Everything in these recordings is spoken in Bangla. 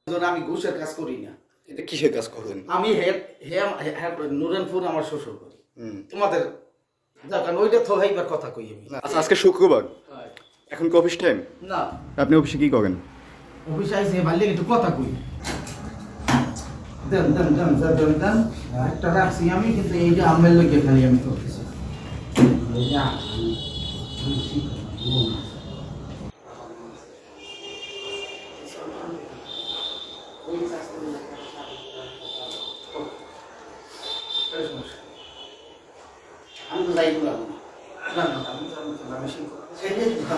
আমি ঘুষের কাজ করি না। এটা কিসের কাজ করেন? আমি নুরানপুর আমার শ্বশুর করি। তোমাদের কারণ ওইটা তো হইবার কথা কই আমি। আচ্ছা, আজকে শুক্রবার, এখন কি অফিস টাইম? না, আপনি অফিসে কি করেন? অফিসে আইসে ভালো একটু কথা কই। দেন দেন দেন দেন দেন একটা রাখছি আমি, কিন্তু এইটা আমের লোকে খালি আমি করতেছি। আমি তো যাই না না না আমি শিখব ছেড়ে দিতে না।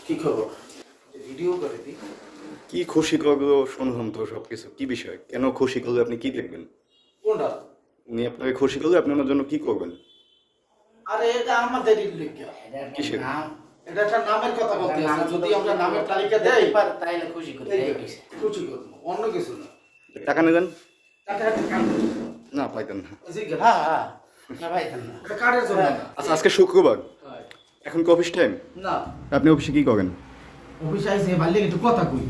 কি খবর? ভিডিও করে দিই। কি খুশি করলো শুনলাম তো সবকিছু। কি বিষয়, কেন খুশি করলে আপনি কি দেখবেন? কোনটা? উনি আপনাকে খুশি করলে আপনি ওনার জন্য কি করবেন? আরে এটা আমাদের ইল্লিগা। কিসের? এটা একটা নামের কথা বলতে আছে। যদি আমরা নামের তালিকা দেই তাইলে খুশি করি। খুশি করব, অন্য কিছু না। টাকা নেবেন? টাকা কাম না, পাইতেন না। হ্যাঁ হ্যাঁ না ভাই না, এটা কার্ডের জন্য না। আচ্ছা, আজকে শুক্রবার, এখন কি অফিস টাইম? না, আপনি অফিসে কি করেন? অফিসে আইসে ভালো একটু কথা কই,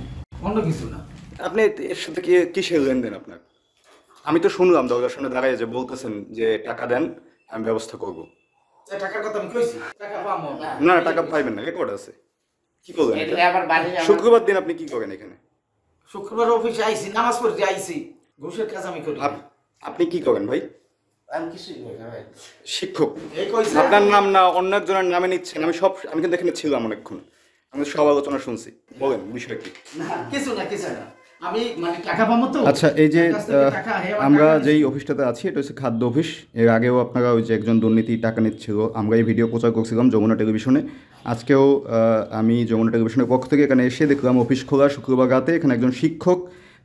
অন্য কিছু না। আপনি এর সাথে কি কিসের লেনদেন আপনার? আমি তো শুনলাম দরজার সামনে দাঁড়ায় যে বলতেছেন যে টাকা দেন, আমি ব্যবস্থা করবো। টাকার কথা আমি কইছি, টাকা পাবো না। না, টাকা পাইবেন না, রেকর্ড আছে। কি করবেন? এটা আবার বাড়ি শুক্রবার দিন আপনি কি করেন এখানে? শুক্রবার অফিসে আইসি, নামাজ পড়তে আইসি, ঘুষের কাজ আমি করি। আপনি কি করেন ভাই? আমি কিছুই করি না ভাই। শিক্ষক? এই কইছে আপনার নাম না অন্য একজনের নামে নিচ্ছেন। আমি কিন্তু এখানে ছিলাম অনেকক্ষণ, আমি সব আলোচনা শুনছি। বলেন বিষয় কি? না, কিছু না কিছু না, আমি মানে টাকা পাবো তো। আচ্ছা, এই যে আমার কাছ থেকে টাকা, হে আমার আমরা টাকা যেই নিছে। অফিসটাতে আছি এটা হচ্ছে খাদ্য অফিস। এর আগেও আপনারা ওই যে একজন দুর্নীতি টাকা নিচ্ছিল, আমরা এই ভিডিও প্রচার করছিলাম যমুনা টেলিভিশনে। আজকেও আমি যমুনা টেলিভিশনের পক্ষ থেকে এখানে এসে দেখলাম অফিস খোলা শুক্রবার রাতে। এখানে একজন শিক্ষক,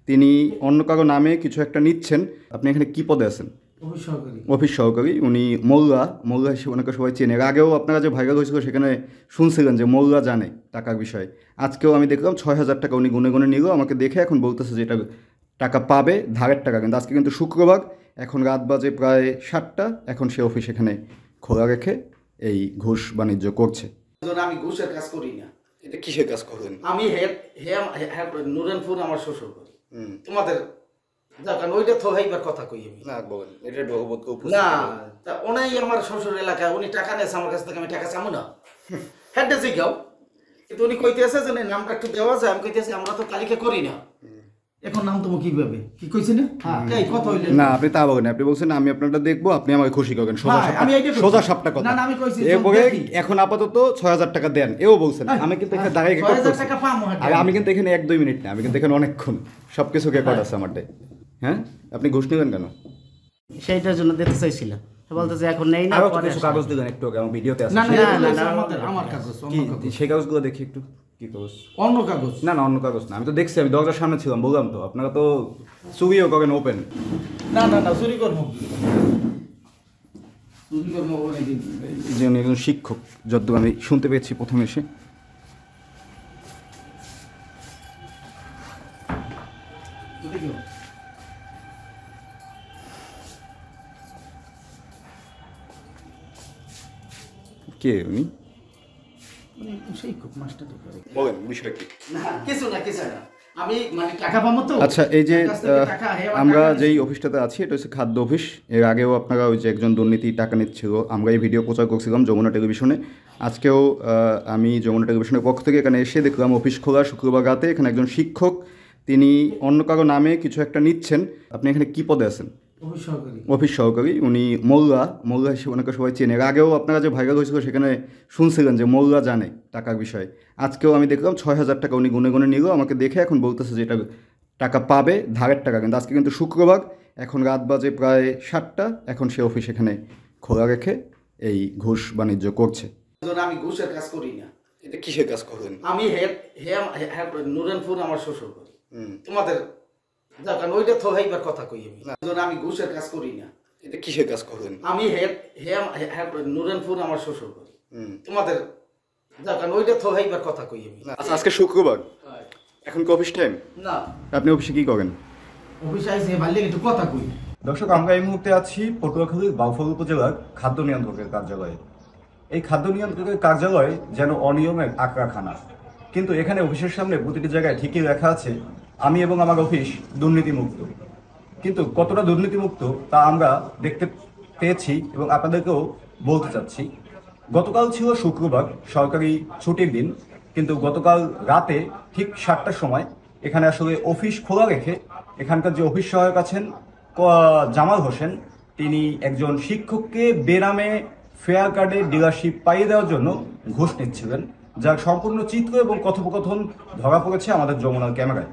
তিনি অন্য কারো নামে কিছু একটা নিচ্ছেন। আপনি এখানে কি পদে আছেন? অফিস সহকারী। অফিস সহকারী। উনি মোল্লা হিসেবে ওনাকে সবাই চেনে। এর আগেও আপনারা যে ভাইরাল হয়েছিল সেখানে শুনছিলেন যে মোল্লা জানে টাকার বিষয়ে। আজকেও আমি দেখলাম 6,000 টাকা উনি গুনে গুনে নিল। আমাকে দেখে এখন বলতেছে যে এটা টাকা পাবে, ধারের টাকা। কিন্তু আজকে কিন্তু শুক্রবার, এখন রাত বাজে প্রায় 7টা। এখন সে অফিস এখানে খোলা রেখে এই ঘুষ বাণিজ্য করছে। আমি ঘুষের কাজ করি না। এটা কিসের কাজ করেন? আমি নুরানপুর আমার শ্বশুর করি। তোমাদের কারণ ওইটা তো হইবার কথা কই আমি। না, বলেন। এটা ভগবত না, তা ওনাই আমার শ্বশুর এলাকায়, উনি টাকা নিয়েছে আমার কাছ থেকে, আমি টাকা চামু না। হ্যাঁ জিগাও, কিন্তু উনি কইতেছে যে নামটা একটু দেওয়া যায়। আমি কইতেছি আমরা তো তালিকা করি না। এখন নাম তুমি কিভাবে কি কইছি না? হ্যাঁ, এই কথা হইলে না, আপনি তা বলেন। আপনি বলছেন আমি আপনারটা দেখবো, আপনি আমাকে খুশি করবেন। হ্যাঁ, আমি এইটা কইছি। সোজা সাপটা কথা। না, না, আমি কইছি, এরপরে দেখি। এখন আপাতত 6,000 টাকা দেন, এও বলছেন। আমি কিন্তু এখানে দাঁড়াই রেকর্ড 6,000 করছি। টাকা পামো। আর আমি কিন্তু এখানে 1-2 মিনিট না, আমি কিন্তু এখানে অনেকক্ষণ সবকিছু রেকর্ড আছে আমারটাই। হ্যাঁ, আপনি ঘুষ নিলেন কেন? সেইটার জন্য দিতে চাইছিলাম। বলতেছে এখন নেই না, আরো পরে কিছু কাগজ দিলেন একটু আগে, আমার ভিডিওতে আছে। না না না, না, না, না, আমাদের আমার কাগজ, কি অন্য কাগজ। সেই কাগজগুলো দেখি একটু। কি কাগজ? অন্য কাগজ। না না, অন্য কাগজ না। আমি তো দেখছি, আমি দরজার সামনে ছিলাম, বললাম তো। আপনারা তো চুরিও করেন ওপেন। না না না, চুরি করবো কি? চুরি করবো অনেকদিন। এই যে উনি একজন শিক্ষক, যতদূর আমি শুনতে পেয়েছি প্রথমে এসে। চুরি করবো। কে উনি? সেই খুব মাস্টার করে। বলেন বিষয় কি? না, কিছু না কিছু না, আমি মানে টাকা পাবো তো। আচ্ছা, এই যে আমার কাছ থেকে টাকা, হে আমার আমরা টাকা নিছে। যেই অফিসটাতে আছি এটা হচ্ছে খাদ্য অফিস। এর আগেও আপনারা ওই যে একজন দুর্নীতি টাকা নিচ্ছিল, আমরা এই ভিডিও প্রচার করছিলাম যমুনা টেলিভিশনে। আজকেও আমি যমুনা টেলিভিশনের পক্ষ থেকে এখানে এসে দেখলাম অফিস খোলা শুক্রবার রাতে। এখানে একজন শিক্ষক, তিনি অন্য কারো নামে কিছু একটা নিচ্ছেন। আপনি এখানে কি পদে আছেন? অফিস সহকারী। অফিস সহকারী। উনি মোল্লা হিসেবে ওনাকে সবাই চেনে। এর আগেও আপনারা যে ভাইরাল হয়েছিল সেখানে শুনছিলেন যে মোল্লা জানে টাকার বিষয়ে। আজকেও আমি দেখলাম 6,000 টাকা উনি গুনে গুনে নিল। আমাকে দেখে এখন বলতেছে যে এটা টাকা পাবে, ধারের টাকা। কিন্তু আজকে কিন্তু শুক্রবার, এখন রাত বাজে প্রায় 7টা। এখন সে অফিস এখানে খোলা রেখে এই ঘুষ বাণিজ্য করছে। আমি ঘুষের কাজ করি না। এটা কিসের কাজ করেন? আমি নুরানপুর আমার শ্বশুর করি। তোমাদের কারণ ওইটা তো হইবার কথা কই আমি ঘুষের কাজ করি না। এটা কিসের কাজ করেন? আমি নুরানপুর আমার শ্বশুর করি। তোমাদের কারণ ওইটা তো হইবার কথা কই আমি। আচ্ছা, আজকে শুক্রবার, এখন কি অফিস টাইম? না, আপনি অফিসে কি করেন? অফিসে আইসে ভালো একটু কথা কই। দর্শক, আমরা এই মুহূর্তে আছি পটুয়াখালীর বাউফল উপজেলার খাদ্য নিয়ন্ত্রকের কার্যালয়ে। এই খাদ্য নিয়ন্ত্রকের কার্যালয় যেন অনিয়মের আঁকড়াখানা, কিন্তু এখানে অফিসের সামনে প্রতিটি জায়গায় ঠিকই লেখা আছে আমি এবং আমার অফিস দুর্নীতিমুক্ত। কিন্তু কতটা দুর্নীতিমুক্ত তা আমরা দেখতে পেয়েছি এবং আপনাদেরকেও বলতে চাচ্ছি। গতকাল ছিল শুক্রবার, সরকারি ছুটির দিন, কিন্তু গতকাল রাতে ঠিক 7টার সময় এখানে আসলে অফিস খোলা রেখে এখানকার যে অফিস সহায়ক আছেন জামাল হোসেন, তিনি একজন শিক্ষককে বেনামে ফেয়ার কার্ডে ডিলারশিপ পাইয়ে দেওয়ার জন্য ঘুষ নিচ্ছিলেন, যার সম্পূর্ণ চিত্র এবং কথোপকথন ধরা পড়েছে আমাদের যমুনার ক্যামেরায়।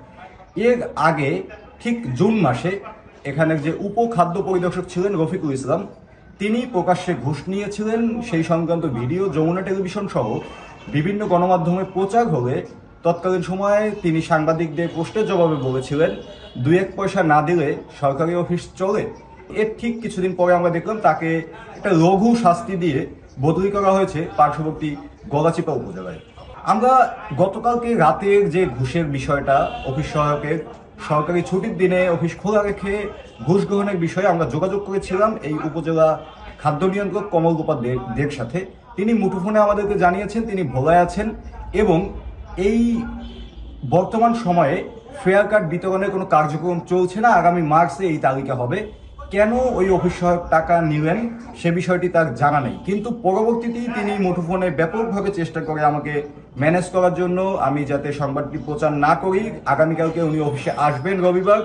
এর আগে ঠিক জুন মাসে এখানের যে উপখাদ্য পরিদর্শক ছিলেন রফিকুল ইসলাম, তিনি প্রকাশ্যে ঘুষ নিয়েছিলেন। সেই সংক্রান্ত ভিডিও যমুনা টেলিভিশন সহ বিভিন্ন গণমাধ্যমে প্রচার হলে তৎকালীন সময়ে তিনি সাংবাদিকদের প্রশ্নের জবাবে বলেছিলেন 2-1 পয়সা না দিলে সরকারি অফিস চলে। এর ঠিক কিছুদিন পরে আমরা দেখলাম তাকে একটা লঘু শাস্তি দিয়ে বদলি করা হয়েছে পার্শ্ববর্তী গলাচিপা উপজেলায়। আমরা গতকালকে রাতের যে ঘুষের বিষয়টা, অফিস সহায়কের সরকারি ছুটির দিনে অফিস খোলা রেখে ঘুষ গ্রহণের বিষয়ে আমরা যোগাযোগ করেছিলাম এই উপজেলা খাদ্য নিয়ন্ত্রক কমল গোপাল দের সাথে। তিনি মুঠোফোনে আমাদেরকে জানিয়েছেন তিনি ভোলায় আছেন এবং এই বর্তমান সময়ে ফেয়ার কার্ড বিতরণের কোনো কার্যক্রম চলছে না, আগামী মার্চে এই তালিকা হবে। কেন ওই অফিস সহায়ক টাকা নিলেন সে বিষয়টি তার জানা নেই, কিন্তু পরবর্তীতেই তিনি মুঠোফোনে ব্যাপকভাবে চেষ্টা করে আমাকে ম্যানেজ করার জন্য, আমি যাতে সংবাদটি প্রচার না করি, আগামীকালকে উনি অফিসে আসবেন রবিবার,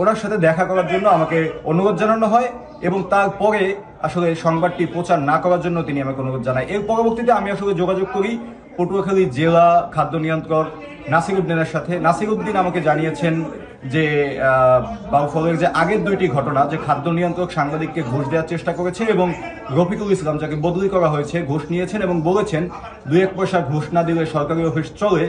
ওনার সাথে দেখা করার জন্য আমাকে অনুরোধ জানানো হয় এবং তারপরে আসলে সংবাদটি প্রচার না করার জন্য তিনি আমাকে অনুরোধ জানায়। এর পরবর্তীতে আমি আসলে যোগাযোগ করি পটুয়াখালী জেলা খাদ্য নিয়ন্ত্রক নাসির উদ্দিনের সাথে। নাসির উদ্দিন আমাকে জানিয়েছেন যে বাউফলের যে আগের 2টি ঘটনা, যে খাদ্য নিয়ন্ত্রক সাংবাদিককে ঘুষ দেওয়ার চেষ্টা করেছে এবং রফিকুল ইসলাম যাকে বদলি করা হয়েছে ঘুষ নিয়েছেন এবং বলেছেন 2-1 পয়সা ঘুষ না দিলে সরকারি অফিস চলে,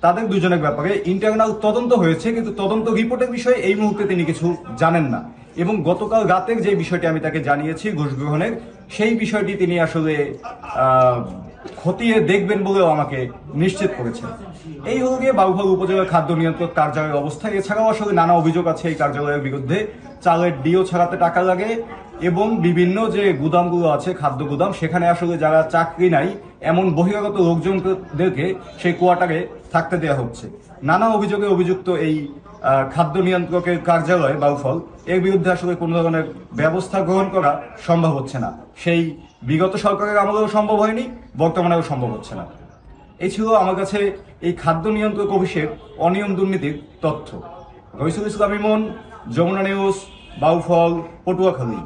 তাদের দুজনের ব্যাপারে ইন্টারনাল তদন্ত হয়েছে, কিন্তু তদন্ত রিপোর্টের বিষয়ে এই মুহূর্তে তিনি কিছু জানেন না। এবং গতকাল রাতের যে বিষয়টি আমি তাকে জানিয়েছি ঘুষ গ্রহণের, সেই বিষয়টি তিনি আসলে খতিয়ে দেখবেন বলেও আমাকে নিশ্চিত করেছেন। এই হল গিয়ে বাউফল উপজেলার খাদ্য নিয়ন্ত্রক কার্যালয়ের অবস্থা। এছাড়াও আসলে নানা অভিযোগ আছে এই কার্যালয়ের বিরুদ্ধে। চালের ডিও ছাড়াতে টাকা লাগে এবং বিভিন্ন যে গুদামগুলো আছে, খাদ্য গুদাম, সেখানে আসলে যারা চাকরি নাই এমন বহিরাগত লোকজনদেরকে সেই কোয়ার্টারে থাকতে দেওয়া হচ্ছে। নানা অভিযোগে অভিযুক্ত এই খাদ্য নিয়ন্ত্রকের কার্যালয় বাউফল, এর বিরুদ্ধে আসলে কোনো ধরনের ব্যবস্থা গ্রহণ করা সম্ভব হচ্ছে না। সেই বিগত সরকারের আমলেও সম্ভব হয়নি, বর্তমানেও সম্ভব হচ্ছে না। এই ছিল আমার কাছে এই খাদ্য নিয়ন্ত্রক অফিসের অনিয়ম দুর্নীতির তথ্য। রইসুল ইসলাম ইমন, যমুনা নিউজ, বাউফল, পটুয়াখালী।